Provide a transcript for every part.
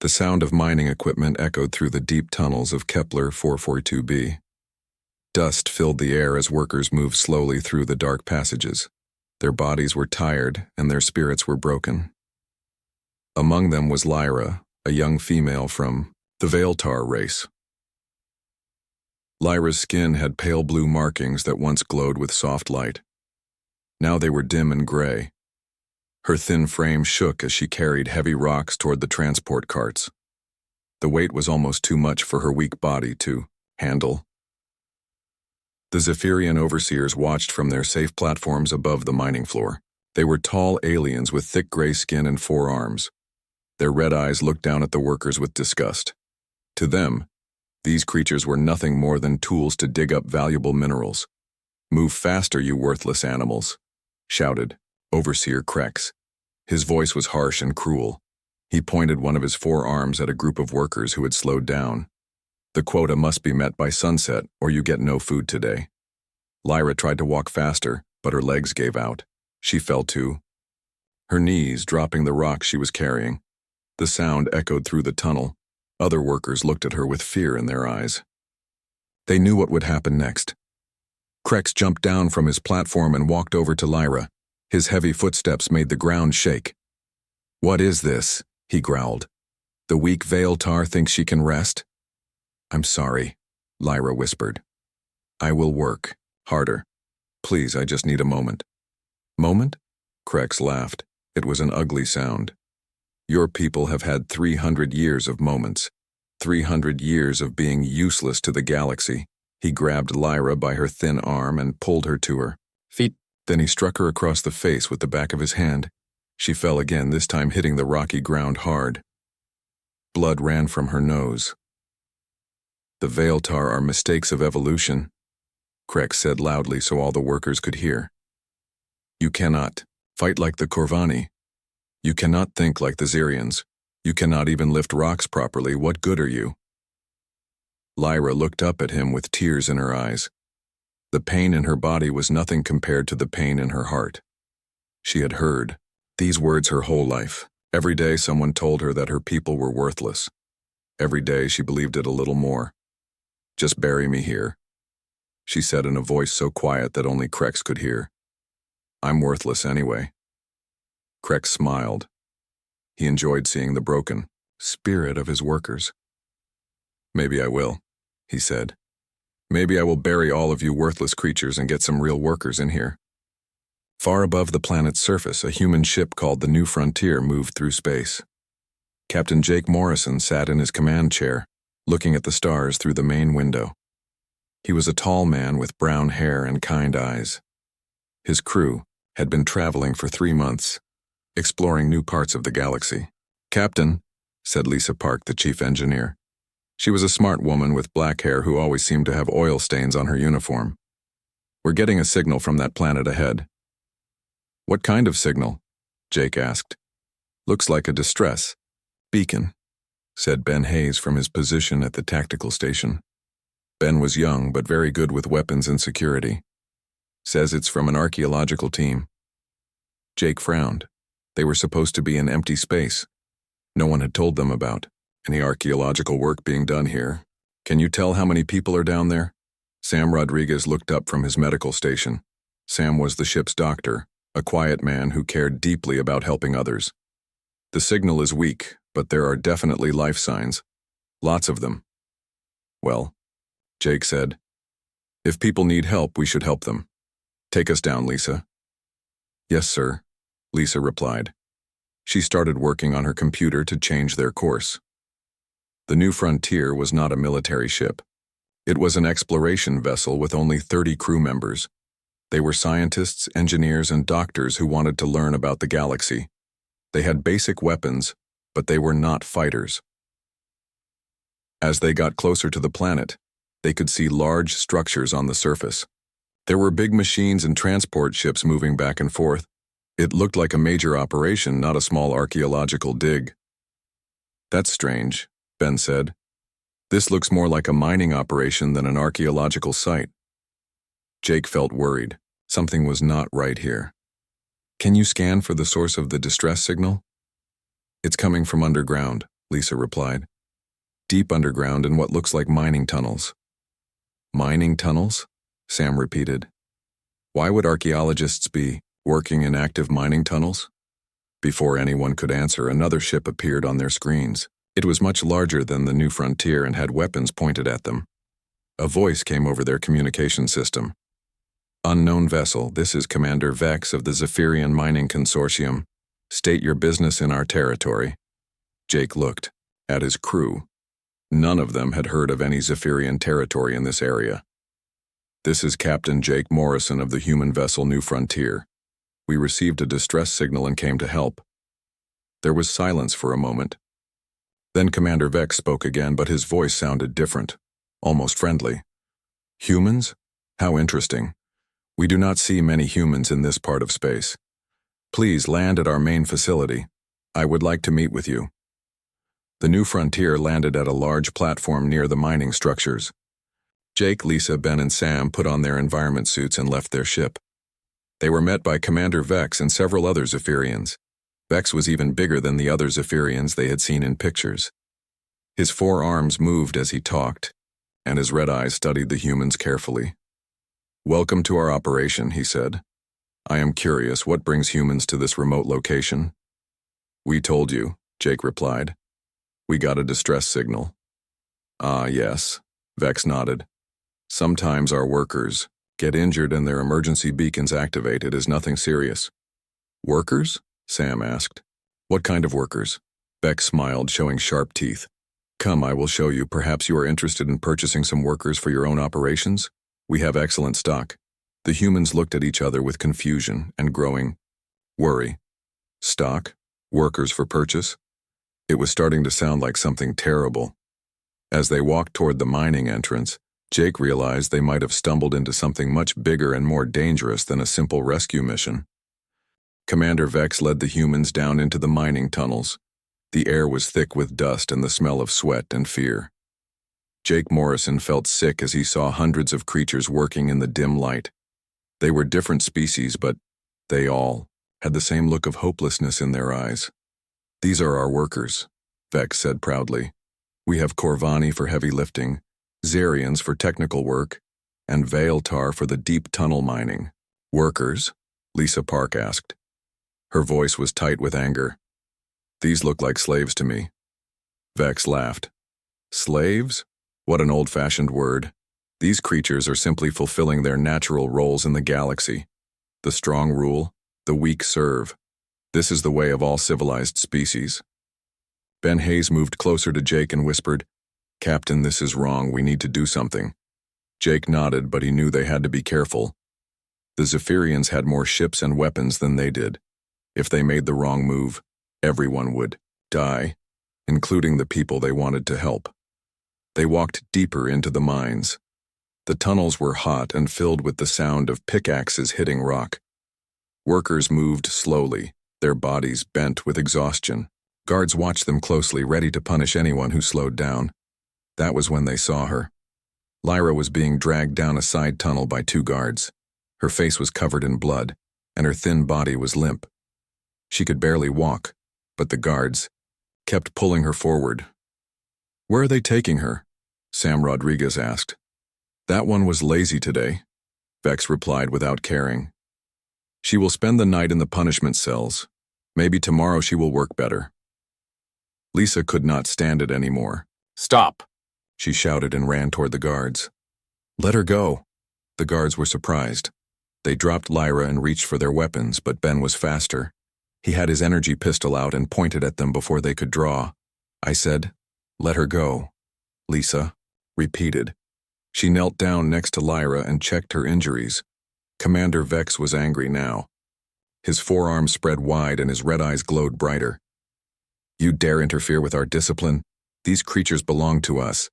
The sound of mining equipment echoed through the deep tunnels of Kepler 442b. Dust filled the air as workers moved slowly through the dark passages. Their bodies were tired and their spirits were broken. Among them was Lyra, a young female from the Veiltar race. Lyra's skin had pale blue markings that once glowed with soft light. Now they were dim and gray. Her thin frame shook as she carried heavy rocks toward the transport carts. The weight was almost too much for her weak body to handle. The Zephyrian overseers watched from their safe platforms above the mining floor. They were tall aliens with thick gray skin and 4 arms. Their red eyes looked down at the workers with disgust. To them, these creatures were nothing more than tools to dig up valuable minerals. "Move faster, you worthless animals," shouted Overseer Krex. His voice was harsh and cruel. He pointed one of his 4 arms at a group of workers who had slowed down. "The quota must be met by sunset, or you get no food today." Lyra tried to walk faster, but her legs gave out. She fell to her knees, dropping the rock she was carrying. The sound echoed through the tunnel. Other workers looked at her with fear in their eyes. They knew what would happen next. Krex jumped down from his platform and walked over to Lyra. His heavy footsteps made the ground shake. "What is this?" he growled. "The weak Veiltar thinks she can rest?" "I'm sorry," Lyra whispered. "I will work harder. Please, I just need a moment." "Moment?" Krex laughed. It was an ugly sound. "Your people have had 300 years of moments. 300 years of being useless to the galaxy." He grabbed Lyra by her thin arm and pulled her to her feet. Then he struck her across the face with the back of his hand. She fell again, this time hitting the rocky ground hard. Blood ran from her nose. "The Veiltar are mistakes of evolution," Krex said loudly so all the workers could hear. "You cannot fight like the Corvani. You cannot think like the Zirians. You cannot even lift rocks properly. What good are you?" Lyra looked up at him with tears in her eyes. The pain in her body was nothing compared to the pain in her heart. She had heard these words her whole life. Every day someone told her that her people were worthless. Every day she believed it a little more. "Just bury me here," she said in a voice so quiet that only Krex could hear. "I'm worthless anyway." Krex smiled. He enjoyed seeing the broken spirit of his workers. "Maybe I will," he said. "Maybe I will bury all of you worthless creatures and get some real workers in here." Far above the planet's surface, a human ship called the New Frontier moved through space. Captain Jake Morrison sat in his command chair, looking at the stars through the main window. He was a tall man with brown hair and kind eyes. His crew had been traveling for 3 months, exploring new parts of the galaxy. "Captain," said Lisa Park, the chief engineer. She was a smart woman with black hair who always seemed to have oil stains on her uniform. "We're getting a signal from that planet ahead." "What kind of signal?" Jake asked. "Looks like a distress beacon," said Ben Hayes from his position at the tactical station. Ben was young but very good with weapons and security. "Says it's from an archaeological team." Jake frowned. They were supposed to be in empty space. No one had told them about any archaeological work being done here. "Can you tell how many people are down there?" Sam Rodriguez looked up from his medical station. Sam was the ship's doctor, a quiet man who cared deeply about helping others. "The signal is weak, but there are definitely life signs. Lots of them." "Well," Jake said, "if people need help, we should help them. Take us down, Lisa." "Yes, sir," Lisa replied. She started working on her computer to change their course. The New Frontier was not a military ship. It was an exploration vessel with only 30 crew members. They were scientists, engineers, and doctors who wanted to learn about the galaxy. They had basic weapons, but they were not fighters. As they got closer to the planet, they could see large structures on the surface. There were big machines and transport ships moving back and forth. It looked like a major operation, not a small archaeological dig. "That's strange," Ben said. "This looks more like a mining operation than an archaeological site." Jake felt worried. Something was not right here. "Can you scan for the source of the distress signal?" "It's coming from underground," Lisa replied. Deep underground in what looks like mining tunnels. Mining tunnels? Sam repeated. Why would archaeologists be working in active mining tunnels? Before anyone could answer, another ship appeared on their screens. It was much larger than the New Frontier and had weapons pointed at them. A voice came over their communication system. Unknown vessel, this is Commander Vex of the Zephyrian Mining Consortium. State your business in our territory. Jake looked at his crew. None of them had heard of any Zephyrian territory in this area. This is Captain Jake Morrison of the human vessel New Frontier. We received a distress signal and came to help. There was silence for a moment. Then Commander Vex spoke again, but his voice sounded different, almost friendly. Humans? How interesting. We do not see many humans in this part of space. Please land at our main facility. I would like to meet with you. The New Frontier landed at a large platform near the mining structures. Jake, Lisa, Ben, and Sam put on their environment suits and left their ship. They were met by Commander Vex and several other Zephyrians. Vex was even bigger than the other Zephyrians they had seen in pictures. His 4 arms moved as he talked, and his red eyes studied the humans carefully. Welcome to our operation, he said. I am curious, what brings humans to this remote location? We told you, Jake replied. We got a distress signal. Ah, yes, Vex nodded. Sometimes our workers get injured and their emergency beacons activate. It is nothing serious. Workers? Sam asked. What kind of workers? Vex smiled, showing sharp teeth. Come, I will show you. Perhaps you are interested in purchasing some workers for your own operations? We have excellent stock. The humans looked at each other with confusion and growing worry. Stock? Workers for purchase? It was starting to sound like something terrible. As they walked toward the mining entrance, Jake realized they might have stumbled into something much bigger and more dangerous than a simple rescue mission. Commander Vex led the humans down into the mining tunnels. The air was thick with dust and the smell of sweat and fear. Jake Morrison felt sick as he saw hundreds of creatures working in the dim light. They were different species, but they all had the same look of hopelessness in their eyes. These are our workers, Vex said proudly. We have Corvani for heavy lifting, Zarians for technical work, and Veiltar for the deep tunnel mining. Workers? Lisa Park asked. Her voice was tight with anger. These look like slaves to me. Vex laughed. Slaves? What an old-fashioned word. These creatures are simply fulfilling their natural roles in the galaxy. The strong rule, the weak serve. This is the way of all civilized species. Ben Hayes moved closer to Jake and whispered, Captain, this is wrong. We need to do something. Jake nodded, but he knew they had to be careful. The Zephyrians had more ships and weapons than they did. If they made the wrong move, everyone would die, including the people they wanted to help. They walked deeper into the mines. The tunnels were hot and filled with the sound of pickaxes hitting rock. Workers moved slowly, their bodies bent with exhaustion. Guards watched them closely, ready to punish anyone who slowed down. That was when they saw her. Lyra was being dragged down a side tunnel by 2 guards. Her face was covered in blood, and her thin body was limp. She could barely walk, but the guards kept pulling her forward. Where are they taking her? Sam Rodriguez asked. That one was lazy today, Vex replied without caring. She will spend the night in the punishment cells. Maybe tomorrow she will work better. Lisa could not stand it anymore. Stop! She shouted and ran toward the guards. Let her go. The guards were surprised. They dropped Lyra and reached for their weapons, but Ben was faster. He had his energy pistol out and pointed at them before they could draw. I said, let her go. Lisa repeated. She knelt down next to Lyra and checked her injuries. Commander Vex was angry now. His forearms spread wide and his red eyes glowed brighter. You dare interfere with our discipline? These creatures belong to us.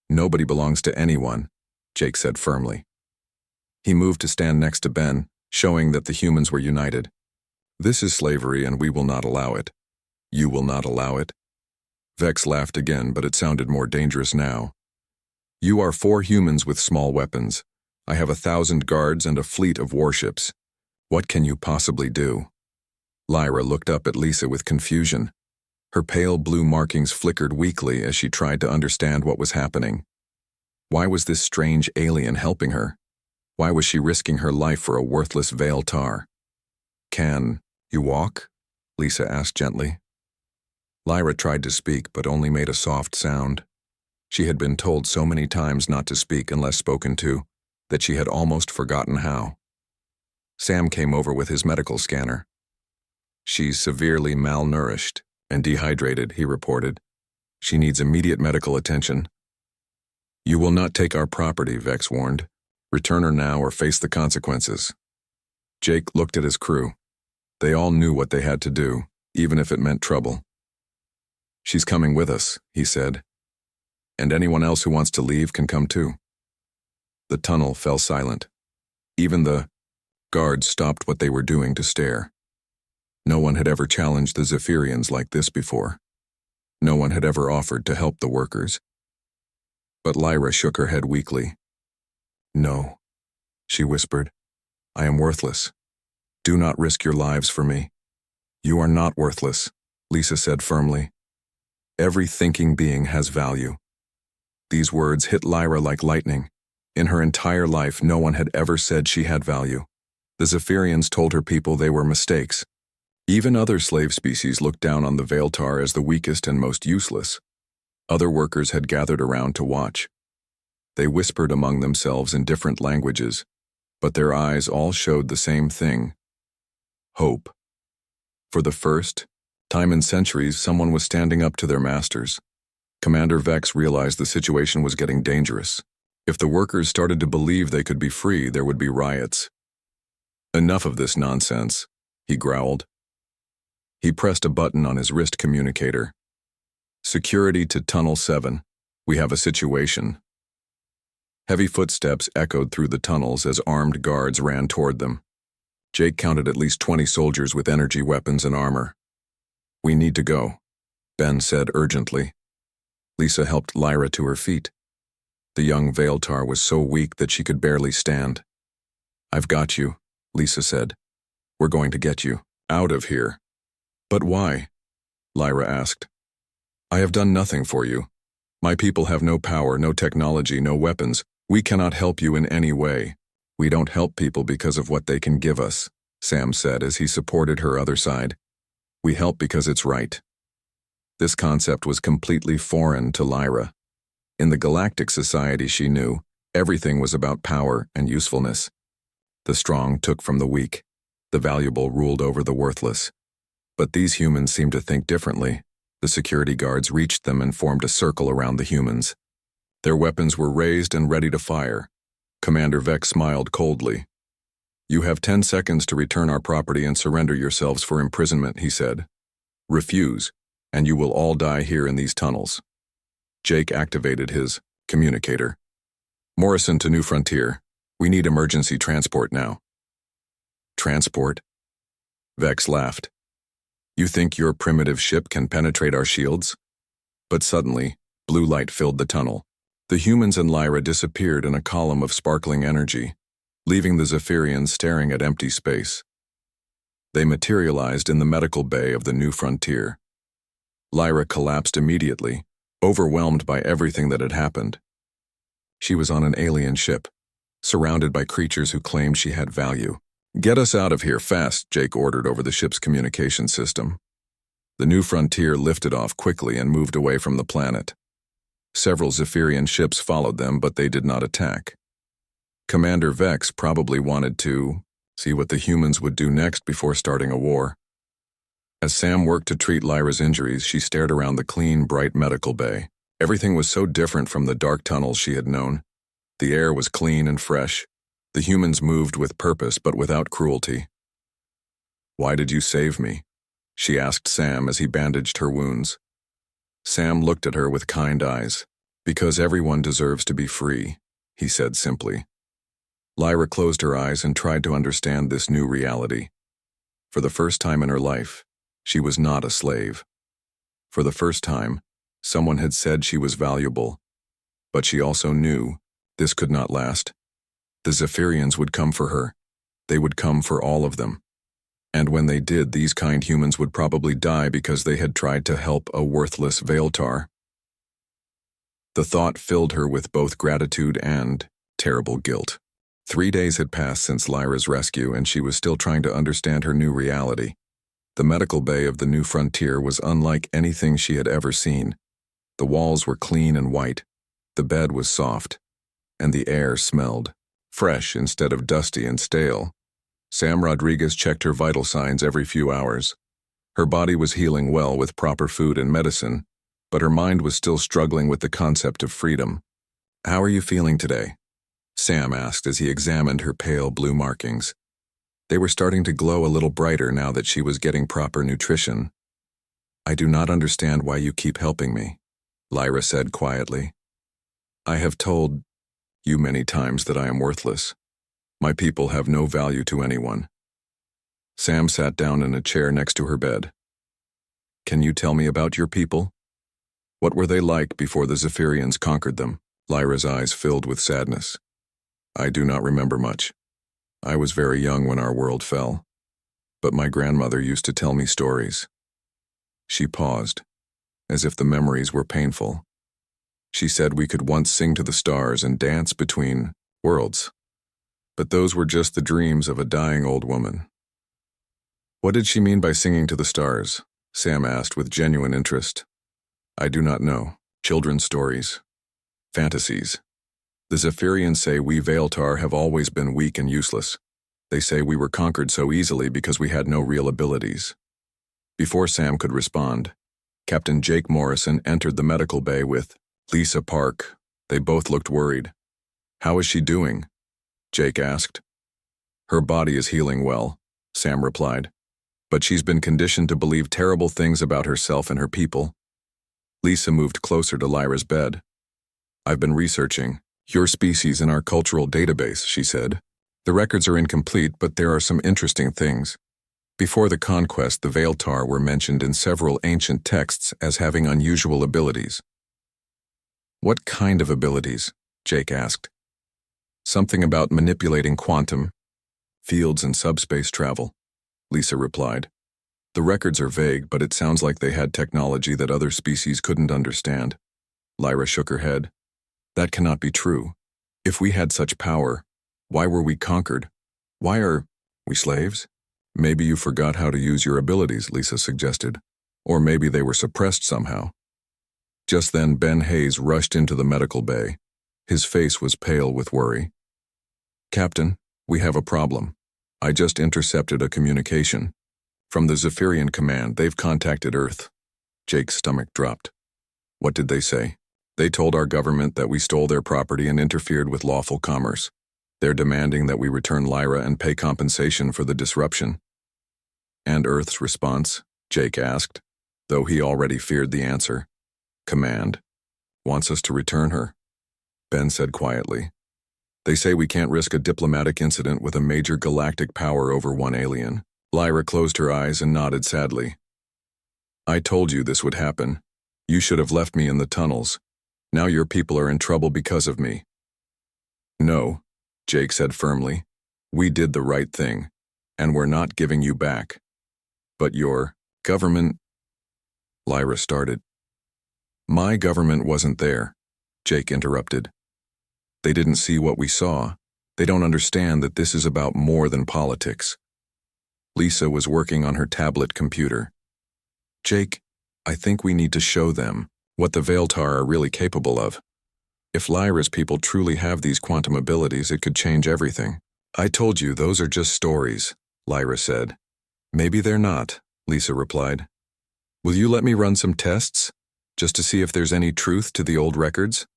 Nobody belongs to anyone, Jake said firmly. He moved to stand next to Ben, showing that the humans were united. This is slavery and we will not allow it. You will not allow it? Vex laughed again, but it sounded more dangerous now. You are 4 humans with small weapons. I have 1,000 guards and a fleet of warships. What can you possibly do? Lyra looked up at Lisa with confusion. Her pale blue markings flickered weakly as she tried to understand what was happening. Why was this strange alien helping her? Why was she risking her life for a worthless veil tar? "Can you walk?" Lisa asked gently. Lyra tried to speak but only made a soft sound. She had been told so many times not to speak unless spoken to that she had almost forgotten how. Sam came over with his medical scanner. "She's severely malnourished and dehydrated," he reported. "She needs immediate medical attention." "You will not take our property," Vex warned. "Return her now or face the consequences." Jake looked at his crew. They all knew what they had to do, even if it meant trouble. "She's coming with us," he said. "And anyone else who wants to leave can come too." The tunnel fell silent. Even the guards stopped what they were doing to stare. No one had ever challenged the Zephyrians like this before. No one had ever offered to help the workers. But Lyra shook her head weakly. "No," she whispered. "I am worthless. Do not risk your lives for me." "You are not worthless," Lisa said firmly. "Every thinking being has value." These words hit Lyra like lightning. In her entire life, no one had ever said she had value. The Zephyrians told her people they were mistakes. Even other slave species looked down on the Veiltar as the weakest and most useless. Other workers had gathered around to watch. They whispered among themselves in different languages, but their eyes all showed the same thing: hope. For the first time in centuries, someone was standing up to their masters. Commander Vex realized the situation was getting dangerous. If the workers started to believe they could be free, there would be riots. "Enough of this nonsense," he growled. He pressed a button on his wrist communicator. "Security to Tunnel 7. We have a situation." Heavy footsteps echoed through the tunnels as armed guards ran toward them. Jake counted at least 20 soldiers with energy weapons and armor. "We need to go," Ben said urgently. Lisa helped Lyra to her feet. The young Veiltar was so weak that she could barely stand. "I've got you," Lisa said. "We're going to get you out of here." "But why?" Lyra asked. "I have done nothing for you. My people have no power, no technology, no weapons. We cannot help you in any way. We don't help people because of what they can give us," Sam said as he supported her other side. "We help because it's right." This concept was completely foreign to Lyra. In the galactic society she knew, everything was about power and usefulness. The strong took from the weak. The valuable ruled over the worthless. But these humans seemed to think differently. The security guards reached them and formed a circle around the humans. Their weapons were raised and ready to fire. Commander Vex smiled coldly. "You have 10 seconds to return our property and surrender yourselves for imprisonment," he said. "Refuse, and you will all die here in these tunnels." Jake activated his communicator. "Morrison to New Frontier. We need emergency transport now." "Transport?" Vex laughed. "You think your primitive ship can penetrate our shields?" But suddenly, blue light filled the tunnel. The humans and Lyra disappeared in a column of sparkling energy, leaving the Zephyrians staring at empty space. They materialized in the medical bay of the New Frontier. Lyra collapsed immediately, overwhelmed by everything that had happened. She was on an alien ship, surrounded by creatures who claimed she had value. "Get us out of here fast," Jake ordered over the ship's communication system. The New Frontier lifted off quickly and moved away from the planet. Several Zephyrian ships followed them, but they did not attack. Commander Vex probably wanted to see what the humans would do next before starting a war. As Sam worked to treat Lyra's injuries, she stared around the clean, bright medical bay. Everything was so different from the dark tunnels she had known. The air was clean and fresh. The humans moved with purpose but without cruelty. "Why did you save me?" she asked Sam as he bandaged her wounds. Sam looked at her with kind eyes. "Because everyone deserves to be free," he said simply. Lyra closed her eyes and tried to understand this new reality. For the first time in her life, she was not a slave. For the first time, someone had said she was valuable. But she also knew this could not last. The Zephyrians would come for her. They would come for all of them. And when they did, these kind humans would probably die because they had tried to help a worthless Veiltar. The thought filled her with both gratitude and terrible guilt. 3 days had passed since Lyra's rescue, and she was still trying to understand her new reality. The medical bay of the new frontier was unlike anything she had ever seen. The walls were clean and white, the bed was soft, and the air smelled fresh instead of dusty and stale. Sam Rodriguez checked her vital signs every few hours. Her body was healing well with proper food and medicine, but her mind was still struggling with the concept of freedom. "How are you feeling today?" Sam asked as he examined her pale blue markings. They were starting to glow a little brighter now that she was getting proper nutrition. "I do not understand why you keep helping me," Lyra said quietly. "I have told you many times that I am worthless. My people have no value to anyone." Sam sat down in a chair next to her bed. "Can you tell me about your people? What were they like before the Zephyrians conquered them?" Lyra's eyes filled with sadness. "I do not remember much. I was very young when our world fell, but my grandmother used to tell me stories." She paused, as if the memories were painful. "She said we could once sing to the stars and dance between worlds, but those were just the dreams of a dying old woman." "What did she mean by singing to the stars?" Sam asked with genuine interest. "I do not know. Children's stories. Fantasies. The Zephyrians say we Veiltar have always been weak and useless. They say we were conquered so easily because we had no real abilities." Before Sam could respond, Captain Jake Morrison entered the medical bay with Lisa Park. They both looked worried. "How is she doing?" Jake asked. "Her body is healing well," Sam replied, "but she's been conditioned to believe terrible things about herself and her people." Lisa moved closer to Lyra's bed. "I've been researching your species in our cultural database," she said. "The records are incomplete, but there are some interesting things. Before the conquest, the Veiltar were mentioned in several ancient texts as having unusual abilities." "What kind of abilities?" Jake asked. "Something about manipulating quantum fields and subspace travel," Lisa replied. "The records are vague, but it sounds like they had technology that other species couldn't understand." Lyra shook her head. "That cannot be true. If we had such power, why were we conquered? Why are we slaves?" "Maybe you forgot how to use your abilities," Lisa suggested. "Or maybe they were suppressed somehow." Just then, Ben Hayes rushed into the medical bay. His face was pale with worry. "Captain, we have a problem. I just intercepted a communication. From the Zephyrian command, they've contacted Earth." Jake's stomach dropped. "What did they say?" "They told our government that we stole their property and interfered with lawful commerce. They're demanding that we return Lyra and pay compensation for the disruption." "And Earth's response?" Jake asked, though he already feared the answer. "Command wants us to return her," Ben said quietly. "They say we can't risk a diplomatic incident with a major galactic power over one alien." Lyra closed her eyes and nodded sadly. "I told you this would happen. You should have left me in the tunnels. Now your people are in trouble because of me." "No," Jake said firmly. "We did the right thing, and we're not giving you back." "But your government—" Lyra started. "My government wasn't there," Jake interrupted. "They didn't see what we saw. They don't understand that this is about more than politics." Lisa was working on her tablet computer. "Jake, I think we need to show them what the Veiltar are really capable of. If Lyra's people truly have these quantum abilities, it could change everything." "I told you, those are just stories," Lyra said. "Maybe they're not," Lisa replied. "Will you let me run some tests, just to see if there's any truth to the old records?"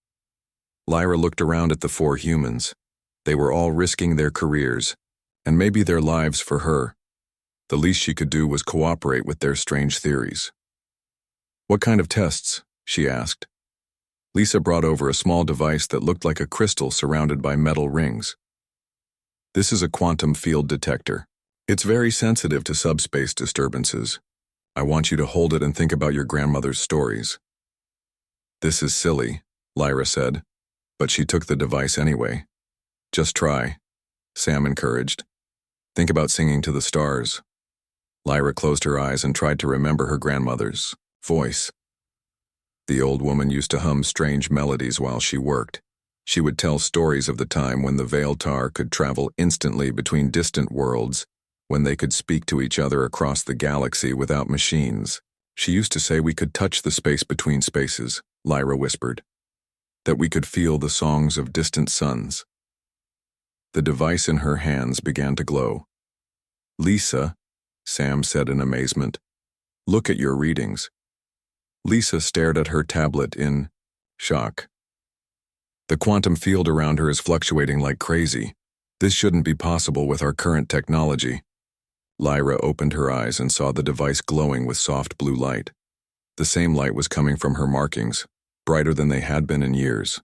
Lyra looked around at the 4 humans. They were all risking their careers, and maybe their lives for her. The least she could do was cooperate with their strange theories. "What kind of tests?" she asked. Lisa brought over a small device that looked like a crystal surrounded by metal rings. "This is a quantum field detector. It's very sensitive to subspace disturbances. I want you to hold it and think about your grandmother's stories." "This is silly," Lyra said, but she took the device anyway. "Just try," Sam encouraged. "Think about singing to the stars. Lyra closed her eyes and tried to remember her grandmother's voice. The old woman used to hum strange melodies while she worked. She would tell stories of the time when the Veiltar could travel instantly between distant worlds, when they could speak to each other across the galaxy without machines. She used to say we could touch the space between spaces, Lyra whispered, that we could feel the songs of distant suns. The device in her hands began to glow. Lisa, Sam said in amazement, look at your readings. Lisa stared at her tablet in shock. The quantum field around her is fluctuating like crazy. This shouldn't be possible with our current technology. Lyra opened her eyes and saw the device glowing with soft blue light. The same light was coming from her markings, brighter than they had been in years.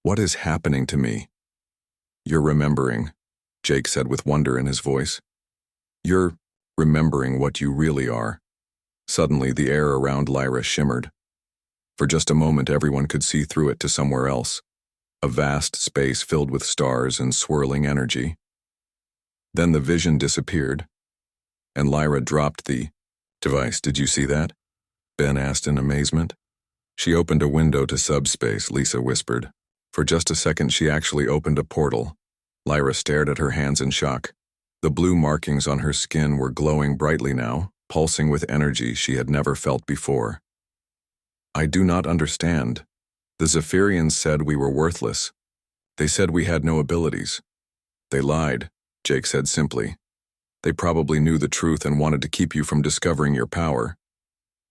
What is happening to me? You're remembering, Jake said with wonder in his voice. You're remembering what you really are. Suddenly, the air around Lyra shimmered. For just a moment, everyone could see through it to somewhere else, a vast space filled with stars and swirling energy. Then the vision disappeared, and Lyra dropped the device. Did you see that? Ben asked in amazement. She opened a window to subspace, Lisa whispered. For just a second, she actually opened a portal. Lyra stared at her hands in shock. The blue markings on her skin were glowing brightly now, pulsing with energy she had never felt before. I do not understand. The Zephyrians said we were worthless. They said we had no abilities. They lied, Jake said simply. They probably knew the truth and wanted to keep you from discovering your power.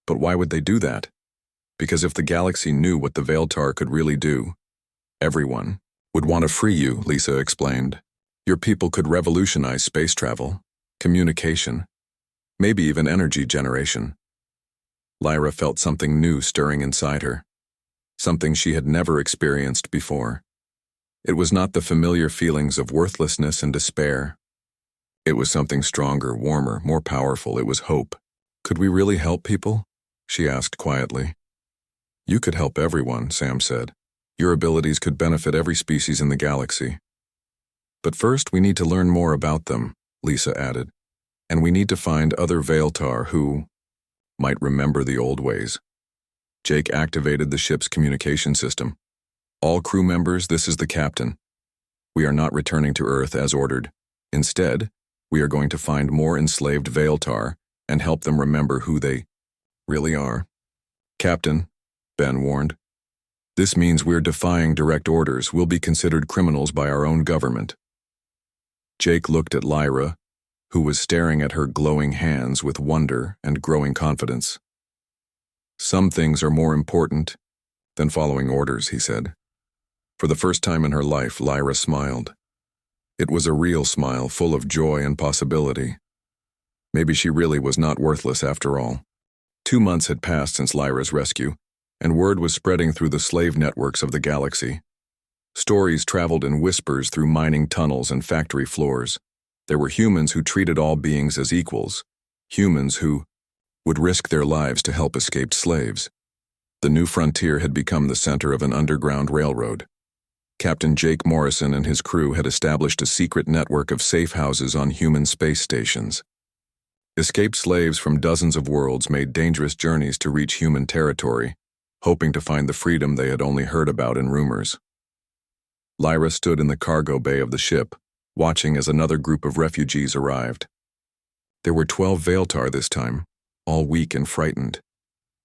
But why would they do that? Because if the galaxy knew what the Veiltar could really do, everyone would want to free you, Lisa explained. Your people could revolutionize space travel, communication, maybe even energy generation. Lyra felt something new stirring inside her, something she had never experienced before. It was not the familiar feelings of worthlessness and despair. It was something stronger, warmer, more powerful. It was hope. Could we really help people? She asked quietly. You could help everyone, Sam said. Your abilities could benefit every species in the galaxy. But first, we need to learn more about them, Lisa added. And we need to find other Veiltar who might remember the old ways. Jake activated the ship's communication system. All crew members, this is the captain. We are not returning to Earth as ordered. Instead, we are going to find more enslaved Veiltar and help them remember who they really are. Captain, Ben warned. This means we're defying direct orders. We'll be considered criminals by our own government. Jake looked at Lyra, who was staring at her glowing hands with wonder and growing confidence. Some things are more important than following orders, he said. For the first time in her life, Lyra smiled. It was a real smile, full of joy and possibility. Maybe she really was not worthless after all. 2 months had passed since Lyra's rescue, and word was spreading through the slave networks of the galaxy. Stories traveled in whispers through mining tunnels and factory floors. There were humans who treated all beings as equals, humans who would risk their lives to help escaped slaves. The new frontier had become the center of an underground railroad. Captain Jake Morrison and his crew had established a secret network of safe houses on human space stations. Escaped slaves from dozens of worlds made dangerous journeys to reach human territory, hoping to find the freedom they had only heard about in rumors. Lyra stood in the cargo bay of the ship, watching as another group of refugees arrived. There were 12 Veiltar this time, all weak and frightened.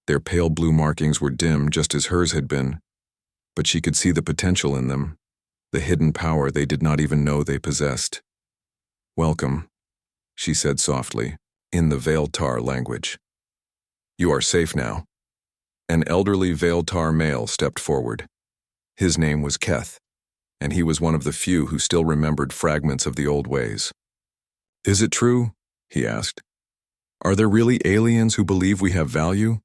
Their pale blue markings were dim just as hers had been, but she could see the potential in them, the hidden power they did not even know they possessed. Welcome, she said softly, in the Veiltar language. You are safe now. An elderly Veiltar male stepped forward. His name was Keth, and he was one of the few who still remembered fragments of the old ways. Is it true? He asked. Are there really aliens who believe we have value?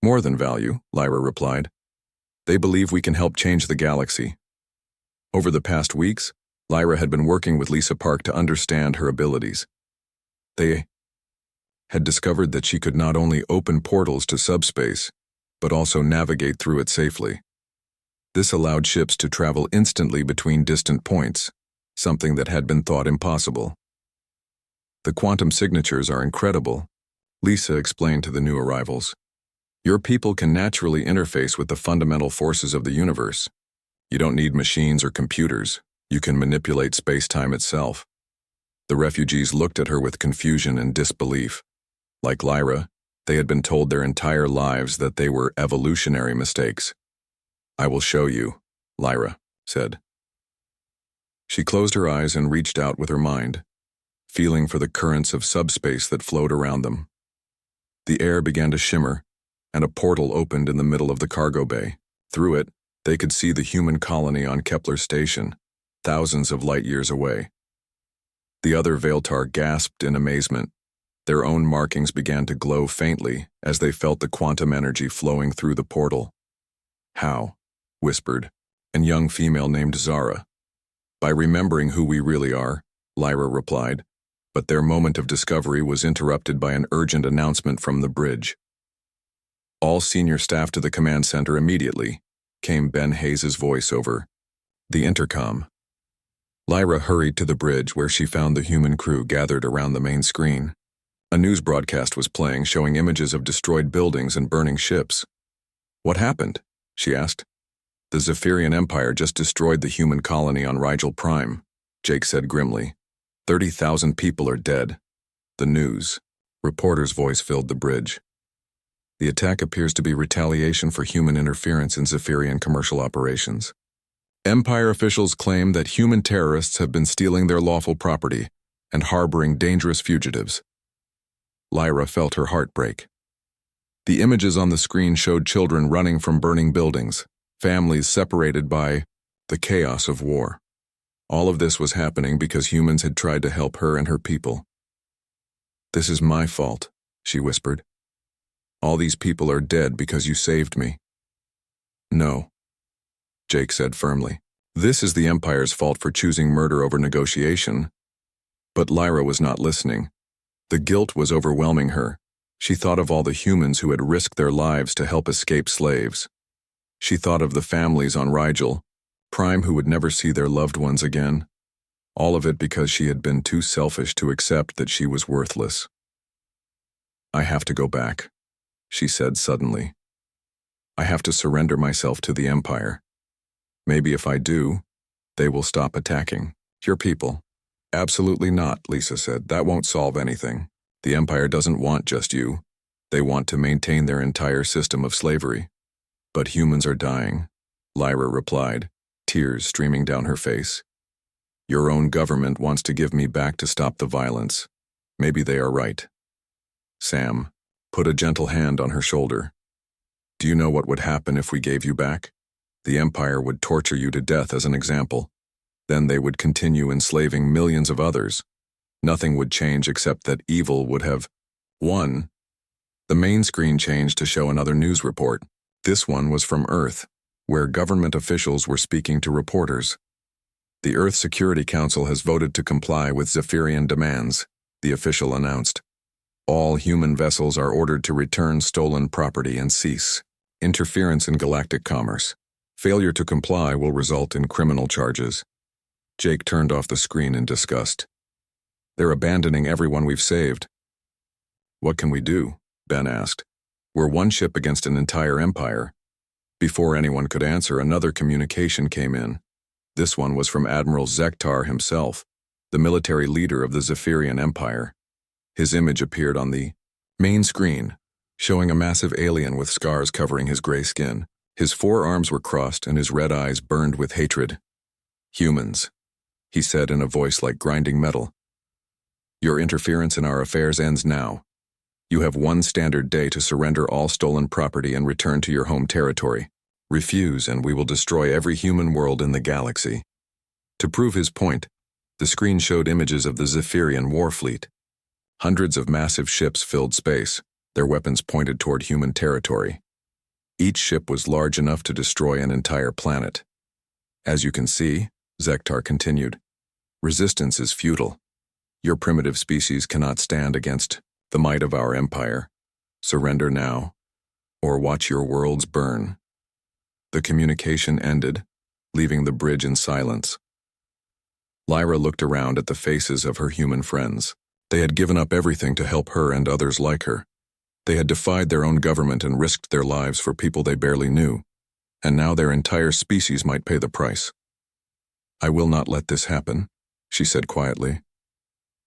More than value, Lyra replied. They believe we can help change the galaxy. Over the past weeks, Lyra had been working with Lisa Park to understand her abilities. They had discovered that she could not only open portals to subspace, but also navigate through it safely. This allowed ships to travel instantly between distant points, something that had been thought impossible. The quantum signatures are incredible, Lisa explained to the new arrivals. Your people can naturally interface with the fundamental forces of the universe. You don't need machines or computers. You can manipulate space-time itself. The refugees looked at her with confusion and disbelief. Like Lyra, they had been told their entire lives that they were evolutionary mistakes. I will show you, Lyra said. She closed her eyes and reached out with her mind, feeling for the currents of subspace that flowed around them. The air began to shimmer, and a portal opened in the middle of the cargo bay. Through it, they could see the human colony on Kepler Station, thousands of light years away. The other Veiltar gasped in amazement. Their own markings began to glow faintly as they felt the quantum energy flowing through the portal. How? Whispered, a young female named Zara. By remembering who we really are, Lyra replied, but their moment of discovery was interrupted by an urgent announcement from the bridge. All senior staff to the command center immediately, came Ben Hayes' voice over the intercom. Lyra hurried to the bridge where she found the human crew gathered around the main screen. A news broadcast was playing showing images of destroyed buildings and burning ships. What happened? She asked. The Zephyrian Empire just destroyed the human colony on Rigel Prime, Jake said grimly. 30,000 people are dead. The news. Reporter's voice filled the bridge. The attack appears to be retaliation for human interference in Zephyrian commercial operations. Empire officials claim that human terrorists have been stealing their lawful property and harboring dangerous fugitives. Lyra felt her heart break. The images on the screen showed children running from burning buildings, families separated by the chaos of war. All of this was happening because humans had tried to help her and her people. This is my fault, she whispered. All these people are dead because you saved me. No, Jake said firmly. This is the Empire's fault for choosing murder over negotiation. But Lyra was not listening. The guilt was overwhelming her. She thought of all the humans who had risked their lives to help escape slaves. She thought of the families on Rigel, Prime who would never see their loved ones again. All of it because she had been too selfish to accept that she was worthless. I have to go back, she said suddenly. I have to surrender myself to the Empire. Maybe if I do, they will stop attacking your people. Absolutely not, Lisa said. That won't solve anything. The Empire doesn't want just you. They want to maintain their entire system of slavery. But humans are dying, Lyra replied, tears streaming down her face. Your own government wants to give me back to stop the violence. Maybe they are right. Sam put a gentle hand on her shoulder. Do you know what would happen if we gave you back? The Empire would torture you to death as an example. Then they would continue enslaving millions of others. Nothing would change except that evil would have won. The main screen changed to show another news report. This one was from Earth, where government officials were speaking to reporters. The Earth Security Council has voted to comply with Zephyrian demands, the official announced. All human vessels are ordered to return stolen property and cease interference in galactic commerce. Failure to comply will result in criminal charges. Jake turned off the screen in disgust. They're abandoning everyone we've saved. What can we do? Ben asked. We're one ship against an entire empire. Before anyone could answer, another communication came in. This one was from Admiral Zektar himself, the military leader of the Zephyrian Empire. His image appeared on the main screen, showing a massive alien with scars covering his gray skin. His forearms were crossed and his red eyes burned with hatred. Humans, he said in a voice like grinding metal. Your interference in our affairs ends now. You have one standard day to surrender all stolen property and return to your home territory. Refuse and we will destroy every human world in the galaxy. To prove his point, the screen showed images of the Zephyrian war fleet. Hundreds of massive ships filled space, their weapons pointed toward human territory. Each ship was large enough to destroy an entire planet. As you can see, Zektar continued, resistance is futile. Your primitive species cannot stand against the might of our empire. Surrender now, or watch your worlds burn. The communication ended, leaving the bridge in silence. Lyra looked around at the faces of her human friends. They had given up everything to help her and others like her. They had defied their own government and risked their lives for people they barely knew, and now their entire species might pay the price. "I will not let this happen," she said quietly.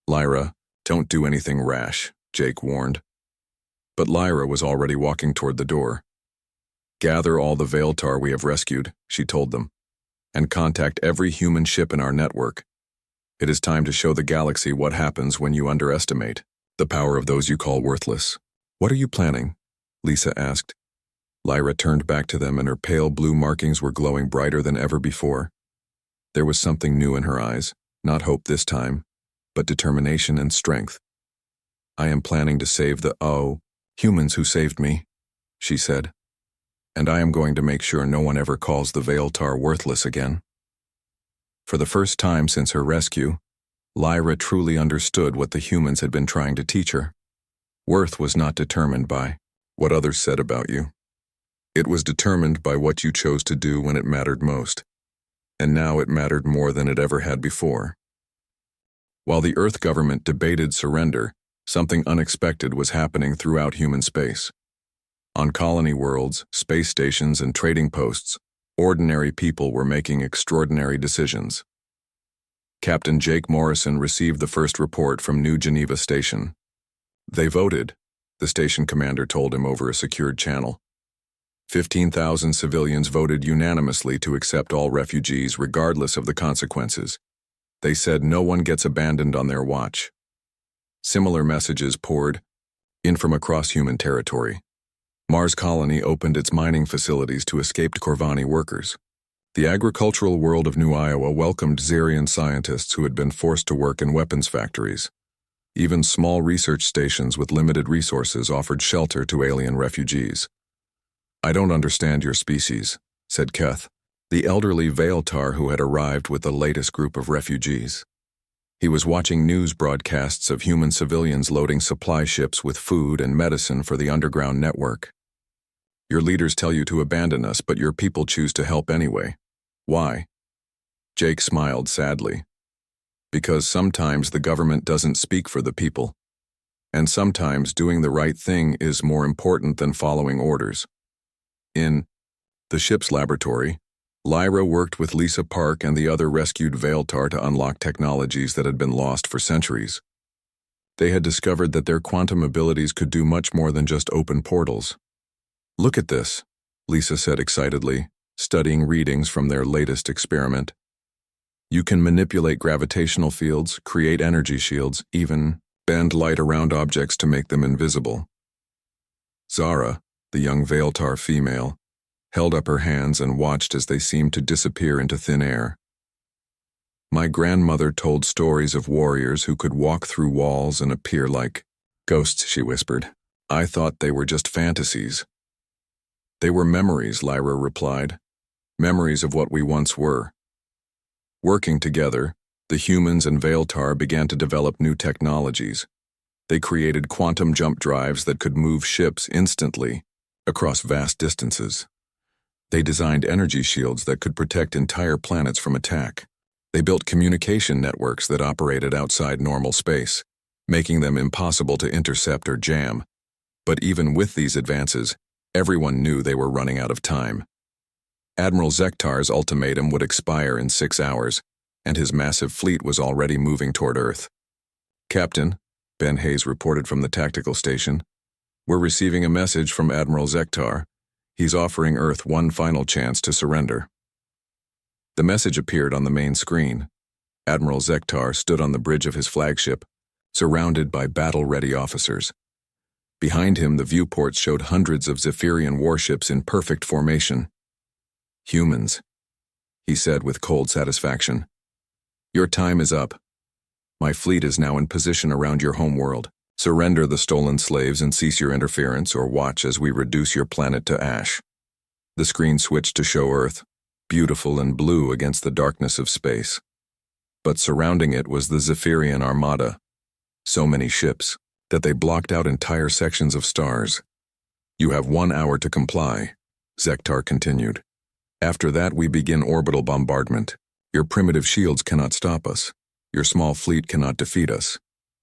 "Lyra, don't do anything rash," Jake warned. But Lyra was already walking toward the door. "Gather all the Veiltar we have rescued," she told them, "and contact every human ship in our network. It is time to show the galaxy what happens when you underestimate the power of those you call worthless." "What are you planning?" Lisa asked. Lyra turned back to them and her pale blue markings were glowing brighter than ever before. There was something new in her eyes, not hope this time, but determination and strength. "I am planning to save the humans who saved me," she said. "And I am going to make sure no one ever calls the Veiltar worthless again." For the first time since her rescue, Lyra truly understood what the humans had been trying to teach her. Worth was not determined by what others said about you. It was determined by what you chose to do when it mattered most. And now it mattered more than it ever had before. While the Earth government debated surrender, something unexpected was happening throughout human space. On colony worlds, space stations, and trading posts, ordinary people were making extraordinary decisions. Captain Jake Morrison received the first report from New Geneva Station. "They voted," the station commander told him over a secured channel. 15,000 civilians voted unanimously to accept all refugees regardless of the consequences. They said no one gets abandoned on their watch. Similar messages poured in from across human territory. Mars Colony opened its mining facilities to escaped Corvani workers. The agricultural world of New Iowa welcomed Xerian scientists who had been forced to work in weapons factories. Even small research stations with limited resources offered shelter to alien refugees. "I don't understand your species," said Keth, the elderly Veiltar who had arrived with the latest group of refugees. He was watching news broadcasts of human civilians loading supply ships with food and medicine for the underground network. "Your leaders tell you to abandon us, but your people choose to help anyway. Why?" Jake smiled sadly. "Because sometimes the government doesn't speak for the people. And sometimes doing the right thing is more important than following orders." In the ship's laboratory, Lyra worked with Lisa Park and the other rescued Veiltar to unlock technologies that had been lost for centuries. They had discovered that their quantum abilities could do much more than just open portals. "Look at this," Lisa said excitedly, studying readings from their latest experiment. "You can manipulate gravitational fields, create energy shields, even bend light around objects to make them invisible." Zara, the young Veiltar female, held up her hands and watched as they seemed to disappear into thin air. "My grandmother told stories of warriors who could walk through walls and appear like ghosts," she whispered. "I thought they were just fantasies." "They were memories," Lyra replied. "Memories of what we once were." Working together, the humans and Veiltar began to develop new technologies. They created quantum jump drives that could move ships instantly across vast distances. They designed energy shields that could protect entire planets from attack. They built communication networks that operated outside normal space, making them impossible to intercept or jam. But even with these advances, everyone knew they were running out of time. Admiral Zektar's ultimatum would expire in 6 hours, and his massive fleet was already moving toward Earth. "Captain," Ben Hayes reported from the tactical station, "we're receiving a message from Admiral Zektar. He's offering Earth one final chance to surrender." The message appeared on the main screen. Admiral Zektar stood on the bridge of his flagship, surrounded by battle-ready officers. Behind him, the viewports showed hundreds of Zephyrian warships in perfect formation. "Humans," he said with cold satisfaction. "Your time is up. My fleet is now in position around your homeworld. Surrender the stolen slaves and cease your interference, or watch as we reduce your planet to ash." The screen switched to show Earth, beautiful and blue against the darkness of space. But surrounding it was the Zephyrian armada, so many ships that they blocked out entire sections of stars. "You have 1 hour to comply," Zektar continued. "After that we begin orbital bombardment. Your primitive shields cannot stop us. Your small fleet cannot defeat us.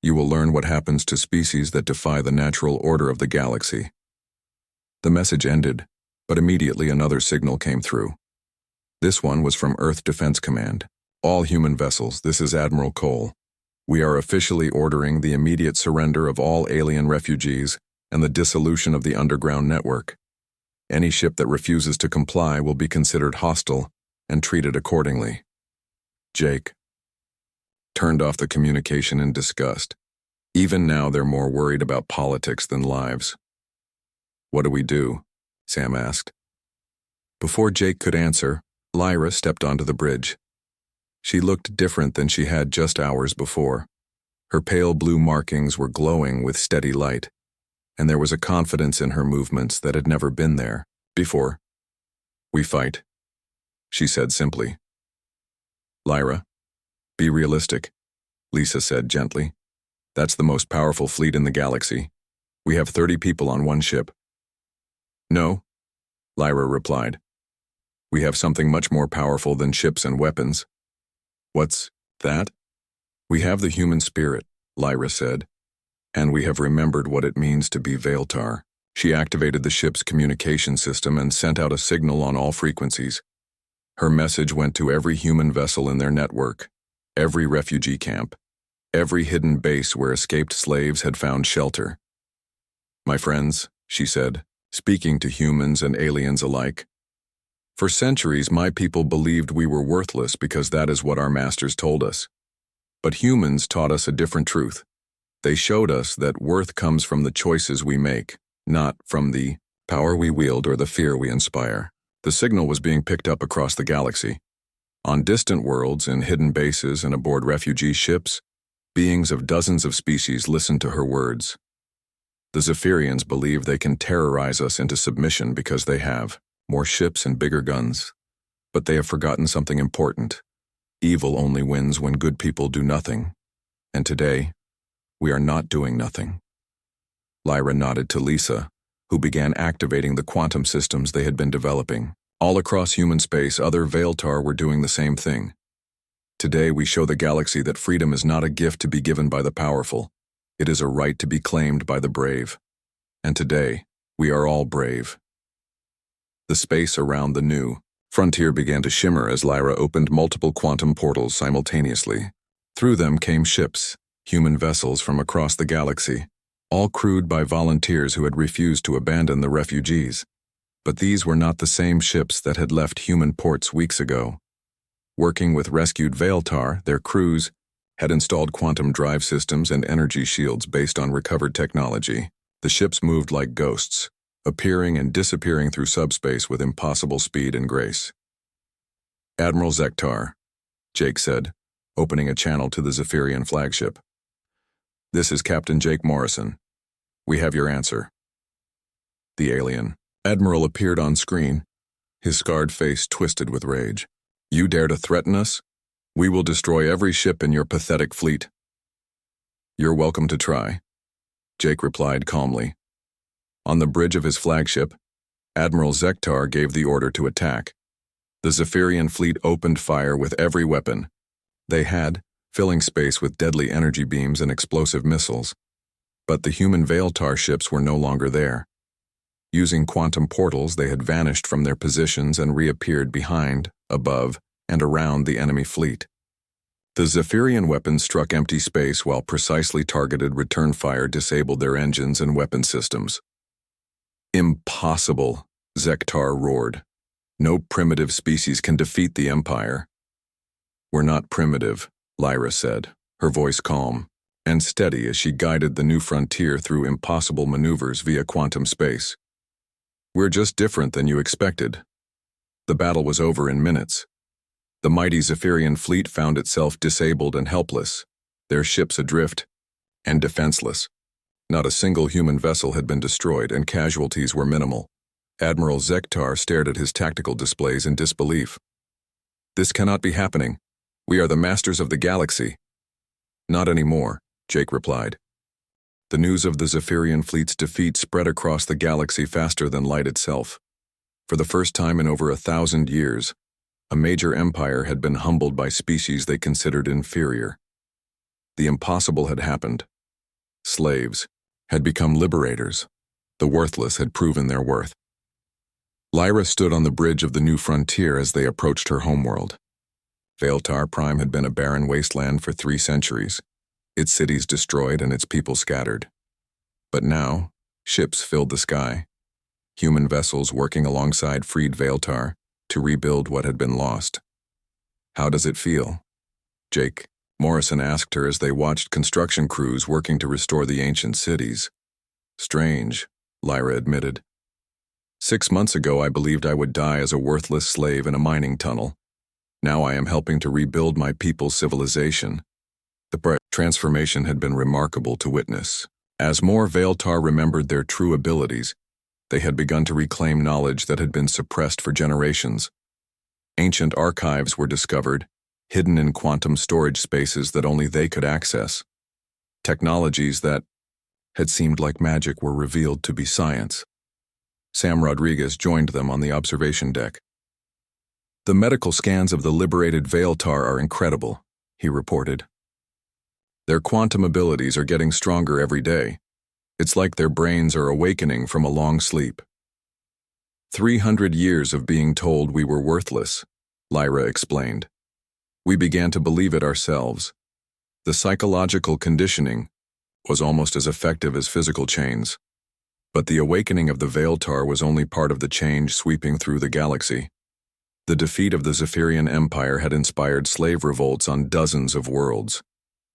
You will learn what happens to species that defy the natural order of the galaxy." The message ended, but immediately another signal came through. This one was from Earth Defense Command. "All human vessels, this is Admiral Cole. We are officially ordering the immediate surrender of all alien refugees and the dissolution of the underground network. Any ship that refuses to comply will be considered hostile and treated accordingly." Jake turned off the communication in disgust. Even now, they're more worried about politics than lives. "What do we do?" Sam asked. Before Jake could answer, Lyra stepped onto the bridge. She looked different than she had just hours before. Her pale blue markings were glowing with steady light, and there was a confidence in her movements that had never been there before. "We fight," she said simply. "Lyra, be realistic," Lisa said gently. "That's the most powerful fleet in the galaxy. We have 30 people on one ship." "No," Lyra replied. "We have something much more powerful than ships and weapons." "What's that?" "We have the human spirit," Lyra said, "and we have remembered what it means to be Veiltar." She activated the ship's communication system and sent out a signal on all frequencies. Her message went to every human vessel in their network, every refugee camp, every hidden base where escaped slaves had found shelter. "My friends," she said, speaking to humans and aliens alike, "for centuries my people believed we were worthless because that is what our masters told us. But humans taught us a different truth. They showed us that worth comes from the choices we make, not from the power we wield or the fear we inspire." The signal was being picked up across the galaxy. On distant worlds, in hidden bases, and aboard refugee ships, beings of dozens of species listened to her words. The Zephyrians believe they can terrorize us into submission because they have more ships and bigger guns. But they have forgotten something important. Evil only wins when good people do nothing. And today, we are not doing nothing. Lyra nodded to Lisa, who began activating the quantum systems they had been developing. All across human space, other Veiltar were doing the same thing. Today, we show the galaxy that freedom is not a gift to be given by the powerful. It is a right to be claimed by the brave. And today, we are all brave. The space around the new frontier began to shimmer as Lyra opened multiple quantum portals simultaneously. Through them came ships, human vessels from across the galaxy, all crewed by volunteers who had refused to abandon the refugees. But these were not the same ships that had left human ports weeks ago. Working with rescued Veiltar, their crews had installed quantum drive systems and energy shields based on recovered technology. The ships moved like ghosts, appearing and disappearing through subspace with impossible speed and grace. "Admiral Zektar," Jake said, opening a channel to the Zephyrian flagship. "This is Captain Jake Morrison. We have your answer." The alien Admiral appeared on screen, his scarred face twisted with rage. "You dare to threaten us? We will destroy every ship in your pathetic fleet." "You're welcome to try," Jake replied calmly. On the bridge of his flagship, Admiral Zektar gave the order to attack. The Zephyrian fleet opened fire with every weapon they had, filling space with deadly energy beams and explosive missiles. But the human Veiltar ships were no longer there. Using quantum portals, they had vanished from their positions and reappeared behind, above, and around the enemy fleet. The Zephyrian weapons struck empty space while precisely targeted return fire disabled their engines and weapon systems. "Impossible," Zektar roared. "No primitive species can defeat the Empire." "We're not primitive," Lyra said, her voice calm and steady as she guided the new frontier through impossible maneuvers via quantum space. "We're just different than you expected." The battle was over in minutes. The mighty Zephyrian fleet found itself disabled and helpless, their ships adrift and defenseless. Not a single human vessel had been destroyed, and casualties were minimal. Admiral Zektar stared at his tactical displays in disbelief. "This cannot be happening. We are the masters of the galaxy." "Not anymore," Jake replied. The news of the Zephyrian fleet's defeat spread across the galaxy faster than light itself. For the first time in over 1,000 years, a major empire had been humbled by species they considered inferior. The impossible had happened. slaves, had become liberators. The worthless had proven their worth. Lyra stood on the bridge of the new frontier as they approached her homeworld. Veiltar Prime had been a barren wasteland for 3 centuries, its cities destroyed and its people scattered. But now, ships filled the sky, human vessels working alongside freed Veiltar to rebuild what had been lost. "How does it feel?" Jake Morrison asked her as they watched construction crews working to restore the ancient cities. "Strange," Lyra admitted. 6 months ago I believed I would die as a worthless slave in a mining tunnel. Now I am helping to rebuild my people's civilization. The transformation had been remarkable to witness. As more Veiltar remembered their true abilities, they had begun to reclaim knowledge that had been suppressed for generations. Ancient archives were discovered, hidden in quantum storage spaces that only they could access. Technologies that had seemed like magic were revealed to be science. Sam Rodriguez joined them on the observation deck. "The medical scans of the liberated Veiltar are incredible," he reported. "Their quantum abilities are getting stronger every day. It's like their brains are awakening from a long sleep." 300 years of being told we were worthless, Lyra explained. We began to believe it ourselves. The psychological conditioning was almost as effective as physical chains. But the awakening of the Veiltar was only part of the change sweeping through the galaxy. The defeat of the Zephyrian Empire had inspired slave revolts on dozens of worlds.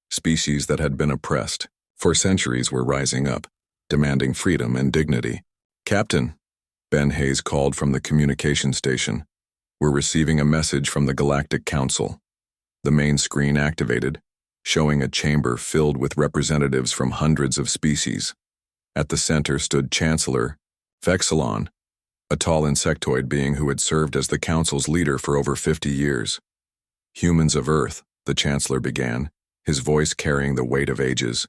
Species that had been oppressed for centuries were rising up, demanding freedom and dignity. "Captain," Ben Hayes called from the communication station, "we're receiving a message from the Galactic Council." The main screen activated, showing a chamber filled with representatives from hundreds of species. At the center stood Chancellor Vexilon, a tall insectoid being who had served as the Council's leader for over 50 years. "Humans of Earth," the Chancellor began, his voice carrying the weight of ages.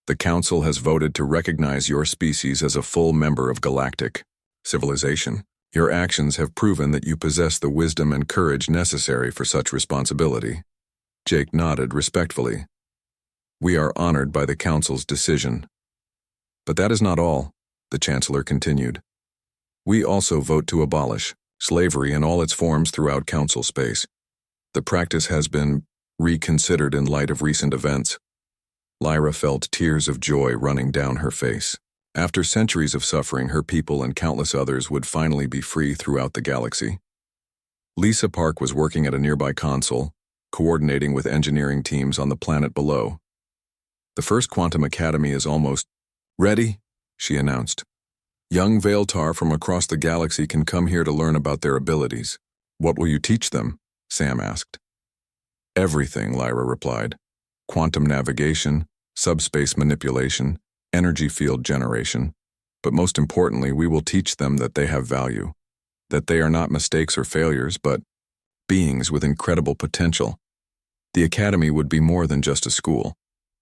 "The Council has voted to recognize your species as a full member of galactic civilization. Your actions have proven that you possess the wisdom and courage necessary for such responsibility." Jake nodded respectfully. "We are honored by the Council's decision." "But that is not all," the Chancellor continued. "We also vote to abolish slavery in all its forms throughout Council space. The practice has been reconsidered in light of recent events." Lyra felt tears of joy running down her face. After centuries of suffering, her people and countless others would finally be free throughout the galaxy. Lisa Park was working at a nearby console, coordinating with engineering teams on the planet below. "The first Quantum Academy is almost ready," she announced. "Young Veiltar from across the galaxy can come here to learn about their abilities." "What will you teach them?" Sam asked. "Everything," Lyra replied. "Quantum navigation, subspace manipulation, energy field generation. But most importantly, we will teach them that they have value, that they are not mistakes or failures, but beings with incredible potential." The Academy would be more than just a school.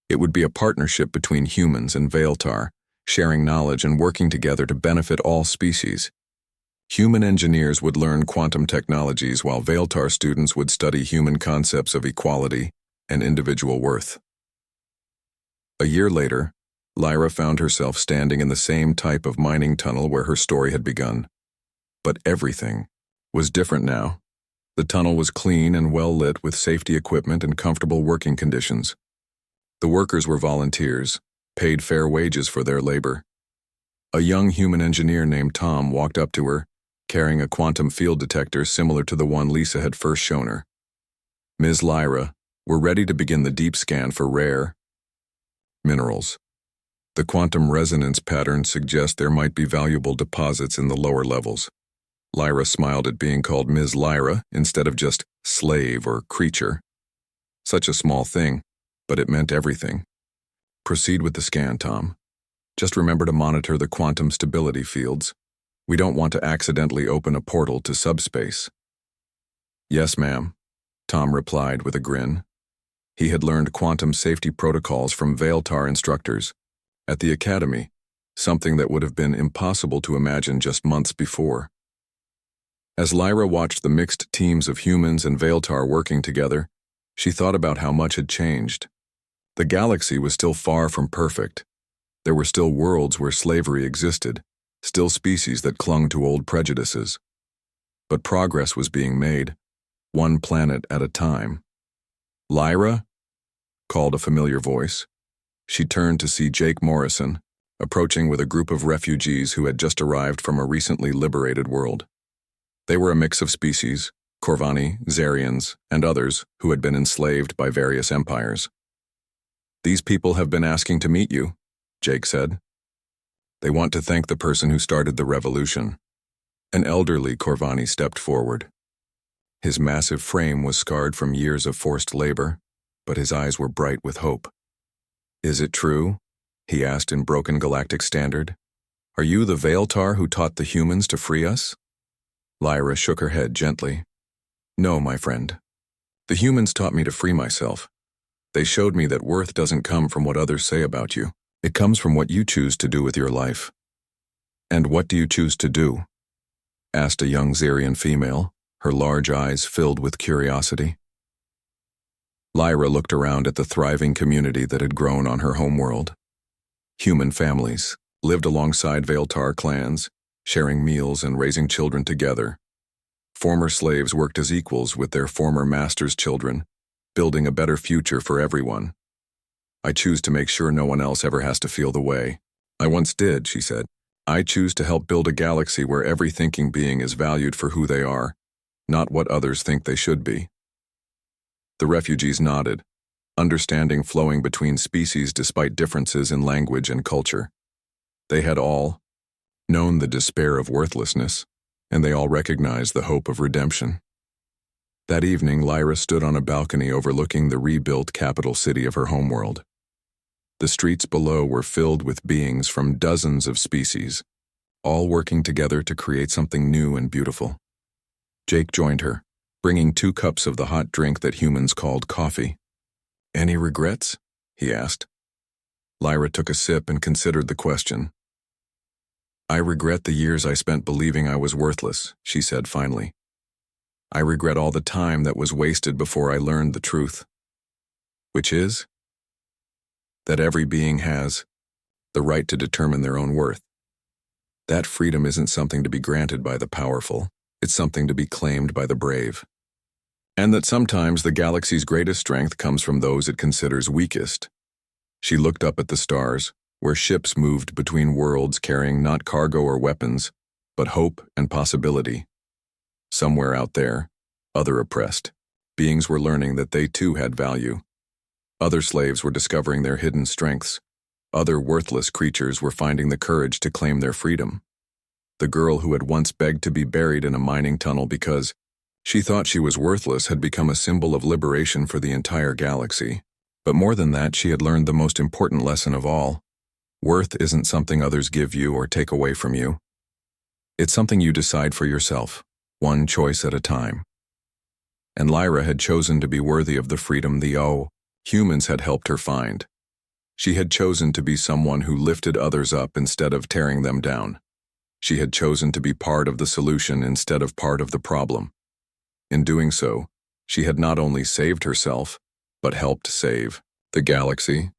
It would be a partnership between humans and Veiltar, sharing knowledge and working together to benefit all species. Human engineers would learn quantum technologies while Veiltar students would study human concepts of equality and individual worth. A year later, Lyra found herself standing in the same type of mining tunnel where her story had begun. But everything was different now. The tunnel was clean and well lit with safety equipment and comfortable working conditions. The workers were volunteers, paid fair wages for their labor. A young human engineer named Tom walked up to her, carrying a quantum field detector similar to the one Lisa had first shown her. "Ms. Lyra, we're ready to begin the deep scan for rare minerals. The quantum resonance patterns suggest there might be valuable deposits in the lower levels." Lyra smiled at being called Ms. Lyra instead of just slave or creature. Such a small thing, but it meant everything. "Proceed with the scan, Tom. Just remember to monitor the quantum stability fields. We don't want to accidentally open a portal to subspace." "Yes, ma'am," Tom replied with a grin. He had learned quantum safety protocols from Veiltar instructors at the Academy, something that would have been impossible to imagine just months before. As Lyra watched the mixed teams of humans and Veiltar working together, she thought about how much had changed. The galaxy was still far from perfect. There were still worlds where slavery existed, still species that clung to old prejudices. But progress was being made, one planet at a time. "Lyra?" called a familiar voice. She turned to see Jake Morrison, approaching with a group of refugees who had just arrived from a recently liberated world. They were a mix of species, Corvani, Zarians, and others who had been enslaved by various empires. "These people have been asking to meet you," Jake said. "They want to thank the person who started the revolution." An elderly Corvani stepped forward. His massive frame was scarred from years of forced labor, but his eyes were bright with hope. "Is it true?" he asked in broken galactic standard. "Are you the Veiltar who taught the humans to free us?" Lyra shook her head gently. "No, my friend. The humans taught me to free myself. They showed me that worth doesn't come from what others say about you. It comes from what you choose to do with your life." "And what do you choose to do?" asked a young Zarian female, her large eyes filled with curiosity. Lyra looked around at the thriving community that had grown on her homeworld. Human families lived alongside Veiltar clans, sharing meals and raising children together. Former slaves worked as equals with their former masters' children, building a better future for everyone. "I choose to make sure no one else ever has to feel the way I once did," she said. "I choose to help build a galaxy where every thinking being is valued for who they are, not what others think they should be." The refugees nodded, understanding flowing between species despite differences in language and culture. They had all known the despair of worthlessness, and they all recognized the hope of redemption. That evening, Lyra stood on a balcony overlooking the rebuilt capital city of her homeworld. The streets below were filled with beings from dozens of species, all working together to create something new and beautiful. Jake joined her, bringing 2 cups of the hot drink that humans called coffee. "Any regrets?" he asked. Lyra took a sip and considered the question. "I regret the years I spent believing I was worthless," she said finally. "I regret all the time that was wasted before I learned the truth." "Which is?" "That every being has the right to determine their own worth. That freedom isn't something to be granted by the powerful, it's something to be claimed by the brave. And that sometimes the galaxy's greatest strength comes from those it considers weakest." She looked up at the stars, where ships moved between worlds carrying not cargo or weapons, but hope and possibility. Somewhere out there, other oppressed beings were learning that they too had value. Other slaves were discovering their hidden strengths. Other worthless creatures were finding the courage to claim their freedom. The girl who had once begged to be buried in a mining tunnel because she thought she was worthless had become a symbol of liberation for the entire galaxy. But more than that, she had learned the most important lesson of all. Worth isn't something others give you or take away from you. It's something you decide for yourself, one choice at a time. And Lyra had chosen to be worthy of the freedom the humans had helped her find. She had chosen to be someone who lifted others up instead of tearing them down. She had chosen to be part of the solution instead of part of the problem. In doing so, she had not only saved herself, but helped save the galaxy